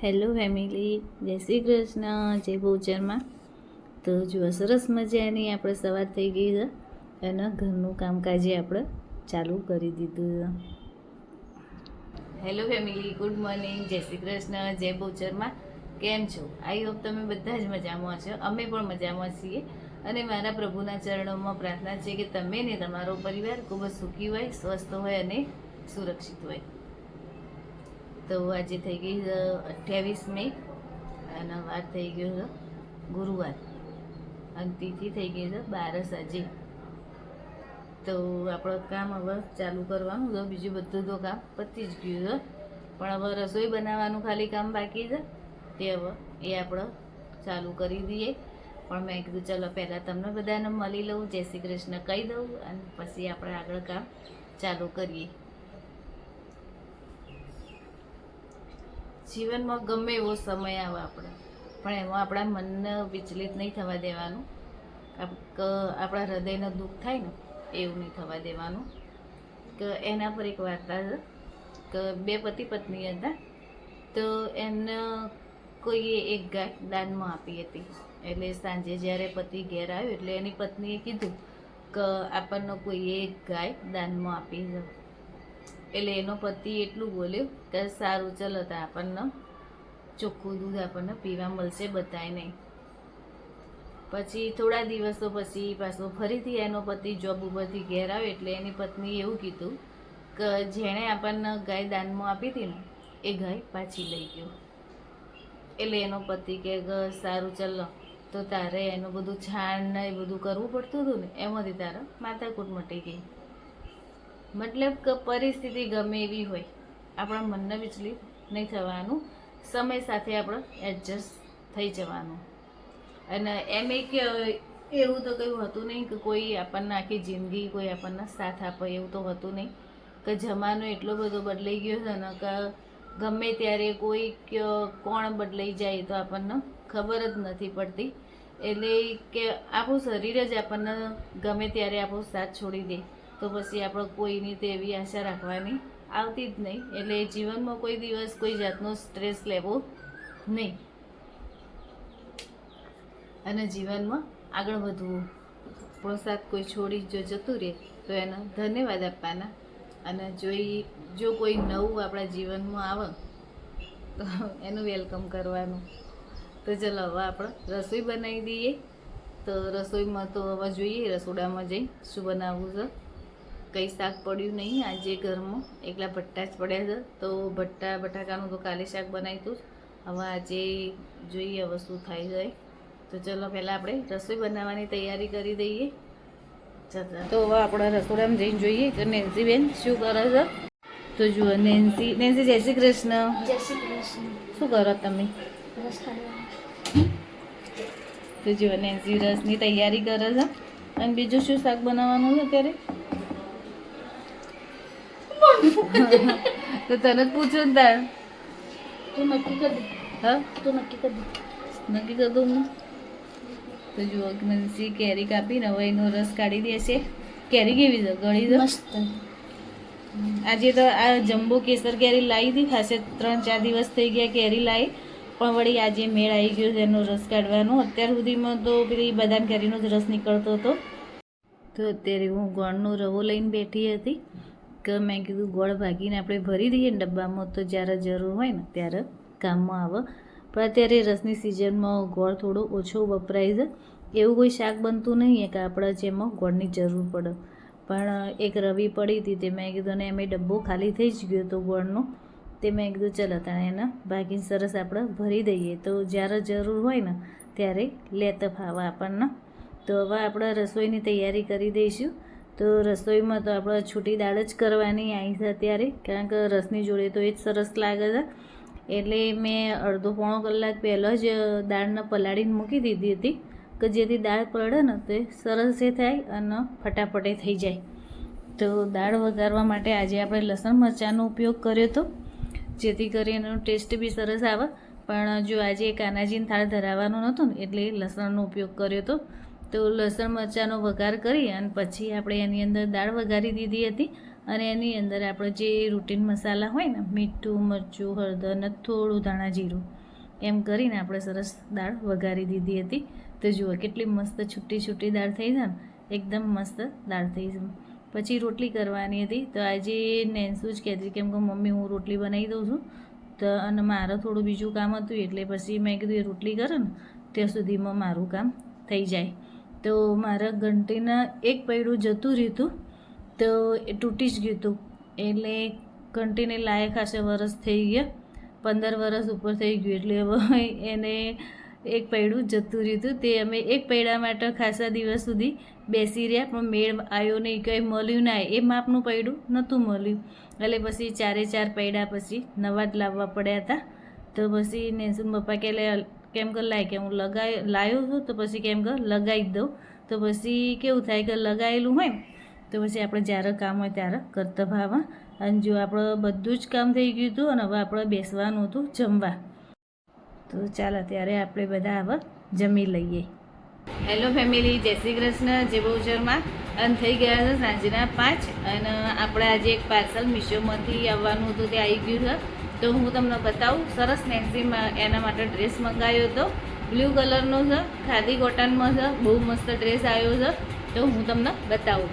Hello family, જય શ્રી કૃષ્ણ, જય ભોજનમાં. તો જો સરસ મજાની આપણે સવાર થઈ ગઈ છે અને ઘરનું કામકાજે આપણે ચાલુ કરી દીધું છે. હેલો ફેમિલી, ગુડ મોર્નિંગ, જય શ્રી કૃષ્ણ, જય ભોજનમાં. કેમ છો? આઈ હોપ તમે બધા જ મજામાં છો. અમે પણ મજામાં છીએ અને મારા પ્રભુના ચરણોમાં પ્રાર્થના છે કે તમે ને તમારો પરિવાર ખૂબ જ સુખી હોય, સ્વસ્થ હોય અને સુરક્ષિત હોય. તો આજે થઈ ગઈ 28 મે અને વાર થઈ ગયો છે ગુરુવાર અને તિથિ થઈ ગઈ છે 12 આજે. તો આપણું કામ હવે ચાલુ કરવાનું છે. બીજું બધું તો કામ પતી જ ગયું છે, પણ હવે રસોઈ બનાવવાનું ખાલી કામ બાકી છે. તે હવે એ આપણે ચાલુ કરી દઈએ. પણ મેં કીધું ચલો પહેલાં તમને બધાને મળી લઉં, જય શ્રી કૃષ્ણ કહી દઉં અને પછી આપણે આગળ કામ ચાલુ કરીએ. જીવનમાં ગમે એવો સમય આવે આપણે, પણ એમાં આપણા મનને વિચલિત નહીં થવા દેવાનું. આપણા હૃદયને દુઃખ થાય ને એવું નહીં થવા દેવાનું. કે એના પર એક વાર્તા છે કે બે પતિ પત્ની હતા. તો એમને કોઈએ એક ગાય દાનમાં આપી હતી. એટલે સાંજે જ્યારે પતિ ઘેર આવ્યો એટલે એની પત્નીએ કીધું કે આપણને કોઈએ એક ગાય દાનમાં આપી છે. એટલે એનો પતિ એટલું બોલ્યો કે સારું ચલો તો આપણને ચોખ્ખું દૂધ આપણને પીવા મળશે બધાય નહીં. પછી થોડા દિવસો પછી પાછો ફરીથી એનો પતિ જોબ ઉપરથી ઘેર આવ્યો એટલે એની પત્નીએ એવું કીધું કે જેણે આપણને ગાય દાનમાં આપી હતી ને એ ગાય પાછી લઈ ગયો. એટલે એનો પતિ કે સારું ચલો તો તારે એનું બધું છાણ ને એ બધું કરવું પડતું હતું ને એમાંથી તારે માથાકૂટ મટી ગઈ. મતલબ કે પરિસ્થિતિ ગમે એવી હોય, આપણા મનને વિચલિત નહીં થવાનું. સમય સાથે આપણે એડજસ્ટ થઈ જવાનું. અને એમ એક એવું તો કંઈ હતું નહીં કે કોઈ આપણને આખી જિંદગી કોઈ આપણને સાથ આપે, એવું તો હતું નહીં. કે જમાનો એટલો બધો બદલાઈ ગયો છે ને કે ગમે ત્યારે કોઈ કોણ બદલાઈ જાય તો આપણને ખબર જ નથી પડતી. એટલે કે આપણું શરીર જ આપણને ગમે ત્યારે આપણો સાથ છોડી દે તો પછી આપણે કોઈની તો એવી આશા રાખવાની આવતી જ નહીં. એટલે જીવનમાં કોઈ દિવસ કોઈ જાતનો સ્ટ્રેસ લેવો નહીં અને જીવનમાં આગળ વધવું. આપણો સાથ કોઈ છોડી જો જતું રહે તો એને ધન્યવાદ આપવાના. અને જો કોઈ નવું આપણા જીવનમાં આવે તો એનું વેલકમ કરવાનું. તો ચલો હવે આપણે રસોઈ બનાવી દઈએ. તો રસોઈમાં તો હવે જોઈએ રસોડામાં જઈ શું બનાવવું છે. કંઈ શાક પડ્યું નહીં આજે ઘરમાં, એકલા ભટ્ટા જ પડ્યા છે. તો બટાકાનું તો કાલે શાક બનાવ્યું હતું. હવે આજે જોઈએ હવે શું થાય જાય. તો ચલો પહેલાં આપણે રસોઈ બનાવવાની તૈયારી કરી દઈએ. તો હવે આપણે રસોડામાં જઈને જોઈએ કે નેન્સીબેન શું કરે છે. તો જુઓ નેન્સી જય શ્રી કૃષ્ણ. જય શ્રી કૃષ્ણ. શું કરો તમે? રસ ખાવા. તો જુઓ નેન્સી રસની તૈયારી કરે છે. અને બીજું શું શાક બનાવવાનું છે અત્યારે? તો તને જ પૂછું ને તાર. તું નક્કી કરી દે. હા, તું નક્કી કરી દે. નક્કી કરી દઉં હું. તો જુઓ નેન્સી કેરી કાપીને હવે એનો રસ કાઢી દેશે. કેરી કેવી છે? ગળી છે મસ્ત. આજે તો આ જમ્બો કેસર કેરી લાવી હતી. ખાસે 3-4 દિવસ થઈ ગયા કેરી લાવી, પણ વળી આજે મેળ આવી ગયો છે એનો રસ કાઢવાનો. અત્યાર સુધીમાં તો પેલી બદામ કેરીનો જ રસ નીકળતો હતો. તો અત્યારે હું ગોળનો રવો લઈને બેઠી હતી કે મેં કીધું ગોળ ભાગીને આપણે ભરી દઈએ ને ડબ્બામાં, તો જ્યારે જરૂર હોય ને ત્યારે કામમાં આવે. પણ અત્યારે રસની સિઝનમાં ગોળ થોડો ઓછો વપરાય છે. એવું કોઈ શાક બનતું નહીં કે આપણે જેમાં ગોળની જરૂર પડે. પણ એક રવી પડી હતી તે મેં કીધું ને એમ ડબ્બો ખાલી થઈ જ ગયો હતો ગોળનો. તે મેં કીધું ચાલો તાણે એને ભાગીને સરસ આપણે ભરી દઈએ તો જ્યારે જરૂર હોય ને ત્યારે લેતા ફાવા આપણને. તો હવે આપણે રસોઈની તૈયારી કરી દઈશું. તો રસોઈમાં તો આપણે છૂટી દાળ જ કરવાની આવી છે અત્યારે, કારણ કે રસની જોડે તો એ જ સરસ લાગે છે. એટલે મેં અડધો-પોણો કલાક પહેલાં જ દાળને પલાળીને મૂકી દીધી હતી કે જેથી દાળ પલળે ને તો સરસ એ થાય અને ફટાફટે થઈ જાય. તો દાળ વઘારવા માટે આજે આપણે લસણ મરચાંનો ઉપયોગ કર્યો હતો, જેથી કરીને એનો ટેસ્ટ બી સરસ આવે. પણ જો આજે કાનાજીને થાળ ધરાવવાનો નહોતો ને એટલે લસણનો ઉપયોગ કર્યો હતો. તો લસણ મરચાંનો વઘાર કરી અને પછી આપણે એની અંદર દાળ વઘારી દીધી હતી અને એની અંદર આપણે જે રૂટીન મસાલા હોય ને મીઠું મરચું હળદર ને થોડું ધાણા જીરું એમ કરીને આપણે સરસ દાળ વઘારી દીધી હતી. તો જુઓ કેટલી મસ્ત છૂટી છૂટી દાળ થઈ છે ને, એકદમ મસ્ત દાળ થઈ છે. પછી રોટલી કરવાની હતી. તો આજે નેન્સુ જ કહેતી કેમ કે મમ્મી હું રોટલી બનાવી દઉં છું તો અને મારે થોડું બીજું કામ હતું એટલે પછી મેં કીધું એ રોટલી કરે ને ત્યાં સુધીમાં મારું કામ થઈ જાય. તો મારા ઘંટીના એક પૈડું જતું રહ્યું હતું તો એ તૂટી જ ગયું હતું. એટલે ઘંટીને લાયક ખાસે વરસ થઈ ગયા, 15 વરસ ઉપર થઈ ગયું. એટલે હવે એને એક પૈડું જતું રહ્યું હતું. તે અમે એક પૈડા માટે ખાસા દિવસ સુધી બેસી રહ્યા પણ મેળ આવ્યો નહીં, કંઈ મળ્યું ના. એ માપનું પૈડું નહોતું મળ્યું. એટલે પછી 4 પૈડા પછી નવા જ લાવવા પડ્યા હતા. તો પછી નેન્સુન પપ્પા કેમ કે લાય કે હું લાવ્યો છું તો પછી કેમ કે લગાવી જ દઉં. તો પછી કેવું થાય કે લગાવેલું હોય ને તો પછી આપણે જ્યારે કામ હોય ત્યારે કરતા ભાવમાં. અને જો આપણે બધું જ કામ થઈ ગયું હતું અને હવે આપણે બેસવાનું હતું જમવા. તો ચાલો ત્યારે આપણે બધા હવે જમી લઈએ. હેલો ફેમિલી, જય શ્રી કૃષ્ણ, જય બહુચરમાં. અને થઈ ગયા છે સાંજના 5 અને આપણે આજે એક પાર્સલ મીશોમાંથી આવવાનું હતું તે આવી ગયું છે. તો હું તમને બતાવું. સરસ નેન્સીમાં એના માટે ડ્રેસ મંગાવ્યો હતો, બ્લુ કલરનો છે, ખાદી કોટનમાં છે, બહુ મસ્ત ડ્રેસ આવ્યો છે. તો હું તમને બતાવું.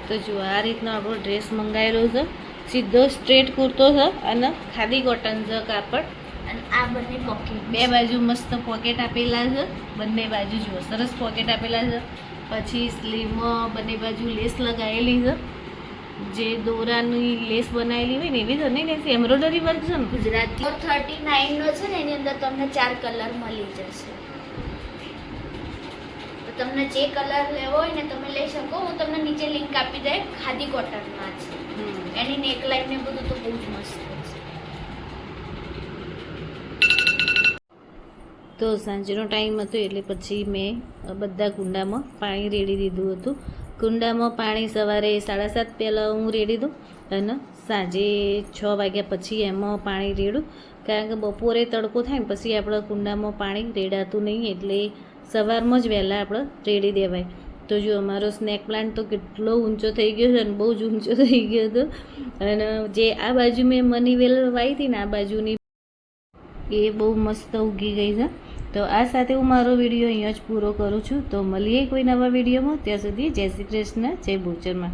તો જુઓ આ રીતનો આપણો ડ્રેસ મંગાવેલો છે, સીધો સ્ટ્રેટ કુર્તો છે અને ખાદી કોટન છે કાપડ. અને આ બંને પોકેટ, બે બાજુ મસ્ત પોકેટ આપેલા છે, બંને બાજુ જુઓ સરસ પોકેટ આપેલા છે. પછી સ્લીવમાં બંને બાજુ લેસ લગાવેલી છે, જે દોરાની લેસ બનાવેલી હોય ને એવી છે નહીં, એમ્બ્રોઇડરી વર્ક છે ને ગુજરાતી 39 નો છે ને, એની અંદર તમને 4 કલર મળી જશે. તો તમને જે કલર લેવો હોય ને તમે લઈ શકો. હું તમને નીચે લિંક આપી દઈ. ખાદી કોટનમાં છે. એની નેકલાઈન ને બધું તો બહુ જ મસ્ત છે. તો સાંજનો ટાઈમ હતો એટલે પછી મેં બધા કુંડામાં પાણી રેડી દીધું હતું. કુંડામાં પાણી સવારે 7:30 પહેલાં હું રેડી દઉં અને સાંજે 6 વાગ્યા પછી એમાં પાણી રેડું. કારણ કે બપોરે તડકો થાય ને પછી આપણે કુંડામાં પાણી રેડાતું નહીં, એટલે સવારમાં જ વહેલા આપણે રેડી દેવાય. તો જો અમારો સ્નેક પ્લાન્ટ તો કેટલો ઊંચો થઈ ગયો છે અને બહુ જ ઊંચો થઈ ગયો હતો. અને જે આ બાજુ મેં મની વેલ વાવી હતી ને આ બાજુની એ બહુ મસ્ત ઉગી ગઈ છે. તો આ સાથે હું મારો વિડીયો અહીંયા જ પૂરો કરું છું. તો મળીએ કોઈ નવા વિડીયોમાં. ત્યાં સુધી જય શ્રી કૃષ્ણ, જય બહુચરમાં.